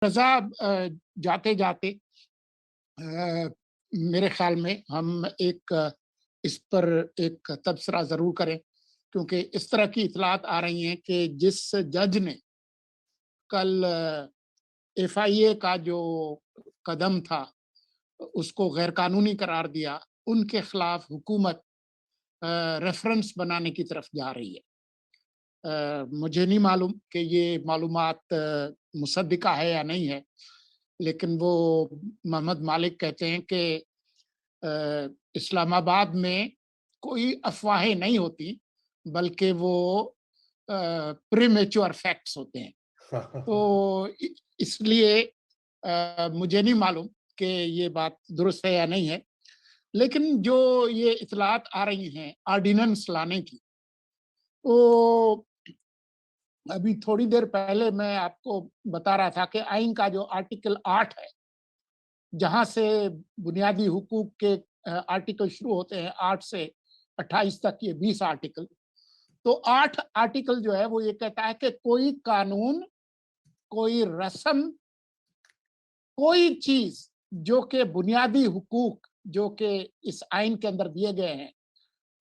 रज़ा जाते जाते मेरे ख्याल में हम इस पर एक तबसरा ज़रूर करें, क्योंकि इस तरह की इत्तलात आ रही हैं कि जिस जज ने कल एफआईए का जो कदम था, उसको गैर कानूनी करार दिया, उनके खिलाफ हुकूमत रेफरेंस बनाने की तरफ जा रही है। मुझे नहीं मालूम कि ये मालूमात मुसद्दिका है या नहीं है, लेकिन वो मोहम्मद मालिक कहते हैं कि इस्लामाबाद में कोई अफ़वाहें नहीं होती, बल्कि वो प्रीमेच्योर फैक्ट्स होते हैं। तो इसलिए मुझे नहीं मालूम कि ये बात दुरुस्त है या नहीं है, लेकिन जो ये इत्तलात आ रही हैं ऑर्डिनेंस लाने की, तो अभी थोड़ी देर पहले मैं आपको बता रहा था कि आइन का जो आर्टिकल 8 है, जहाँ से बुनियादी हुकूक के आर्टिकल शुरू होते हैं, 8 से 28 तक ये 20 आर्टिकल। तो 8 आर्टिकल जो है वो ये कहता है कि कोई कानून, कोई रस्म, कोई चीज जो कि बुनियादी हुकूक जो कि इस आइन के अंदर दिए गए हैं,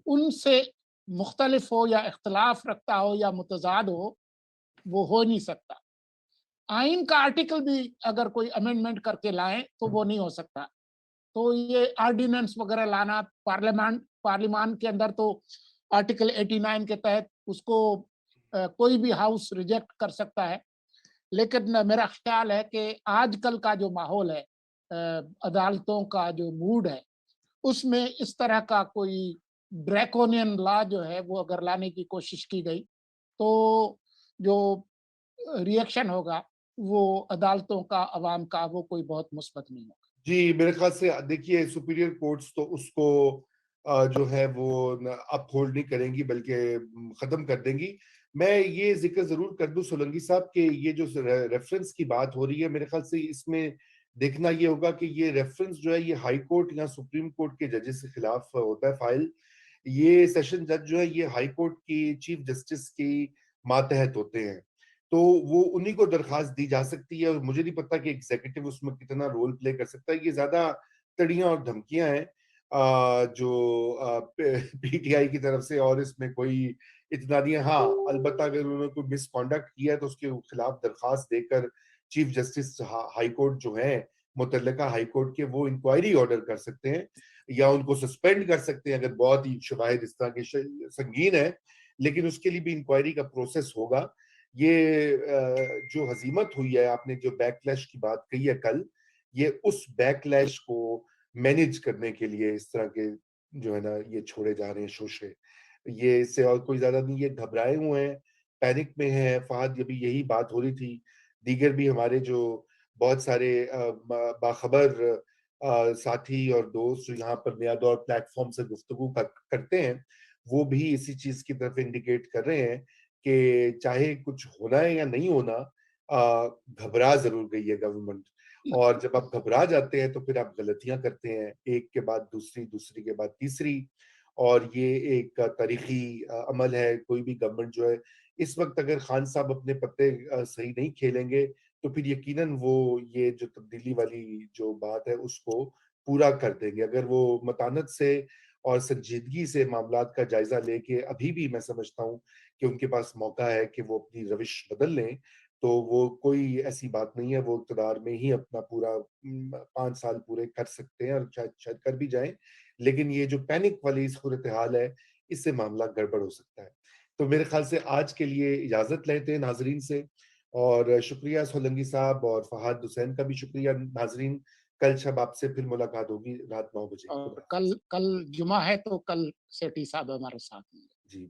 उनसे मुख्तलिफ हो या इख्तलाफ रखता हो या मुतजाद हो, वो हो नहीं सकता। आइन का आर्टिकल भी अगर कोई अमेंडमेंट करके लाएं तो वो नहीं हो सकता। तो ये ऑर्डिनेंस वगैरह लाना, पार्लियामान के अंदर तो आर्टिकल 89 के तहत उसको कोई भी हाउस रिजेक्ट कर सकता है। लेकिन मेरा ख्याल है कि आजकल का जो माहौल है, अदालतों का जो मूड है, उसमें इस तरह का कोई ड्रैकोनियन लॉ जो है वो अगर लाने की कोशिश की गई, तो जो रिएक्शन होगा वो अदालतों का, अवाम का, वो कोई बहुत मुस्बत नहीं होगा। जी, मेरे ख्याल से देखिए सुपीरियर कोर्ट्स तो उसको जो है वो अपहोल्ड नहीं करेंगी बल्कि खत्म कर देंगी। मैं ये जिक्र जरूर कर दूं सोलंकी साहब कि ये जो रेफरेंस की बात हो रही है, मेरे ख्याल से इसमें देखना ये होगा कि ये रेफरेंस जो है ये हाई कोर्ट या सुप्रीम कोर्ट के जजेस के खिलाफ होता है फाइल। ये सेशन जज जो है ये हाई कोर्ट की चीफ जस्टिस की मातहत होते हैं, तो वो उन्हीं को दरखास्त दी जा सकती है। और मुझे नहीं पता कि एग्जीक्यूटिव उसमें कितना रोल प्ले कर सकता है। ये ज्यादा तड़ियां और धमकियां हैं जो पीटीआई की तरफ से, और इसमें कोई इतना नहीं है। हाँ, अलबत्ता अगर उन्होंने कोई मिसकॉन्डक्ट किया है तो उसके खिलाफ दरखास्त देकर चीफ जस्टिस हाई कोर्ट जो है, मुतल्लिका हाई कोर्ट के, वो इंक्वायरी ऑर्डर कर सकते हैं या उनको सस्पेंड कर सकते हैं अगर बहुत ही शवाहिद इस तरह के संगीन है। लेकिन उसके लिए भी इंक्वायरी का प्रोसेस होगा। ये जो हजीमत हुई है, आपने जो बैकलैश की बात कही है कल, ये उस बैकलैश को मैनेज करने के लिए इस तरह के जो है ना ये छोड़े जा रहे हैं शोशे। ये इससे और कोई ज्यादा नहीं, ये घबराए हुए हैं, पैनिक में है। फहद, अभी यही बात हो रही थी, दीगर भी हमारे जो बहुत सारे बाखबर साथी और दोस्त जो यहाँ पर नया दौर प्लेटफॉर्म से गुफ्तगू करते हैं, वो भी इसी चीज की तरफ इंडिकेट कर रहे हैं कि चाहे कुछ होना है या नहीं होना, घबरा जरूर गई है गवर्नमेंट। और जब आप घबरा जाते हैं तो फिर आप गलतियां करते हैं, एक के बाद दूसरी, दूसरी के बाद तीसरी। और ये एक तारीखी अमल है। कोई भी गवर्नमेंट जो है इस वक्त, अगर खान साहब अपने पत्ते सही नहीं खेलेंगे तो फिर यकीनन वो ये जो तब्दीली वाली जो बात है उसको पूरा कर देंगे। अगर वो मतानत से और संजीदगी से मामलात का जायजा लेके, अभी भी मैं समझता हूँ कि उनके पास मौका है कि वो अपनी रविश बदल लें, तो वो कोई ऐसी बात नहीं है, वो इक़्तिदार में ही अपना पूरा 5 साल पूरे कर सकते हैं और शायद शायद कर भी जाएं। लेकिन ये जो पैनिक वाली सूरत हाल है, इससे मामला गड़बड़ हो सकता है। तो मेरे ख्याल से आज के लिए इजाजत लेते हैं नाजरीन से। और शुक्रिया सोलंकी साहब, और फहाद हुसैन का भी शुक्रिया। नाजरीन, कल शब आपसे फिर मुलाकात होगी रात 9 बजे। और खुदा कल कल जुमा है, तो कल सेठी साहब हमारे साथ हैं। जी।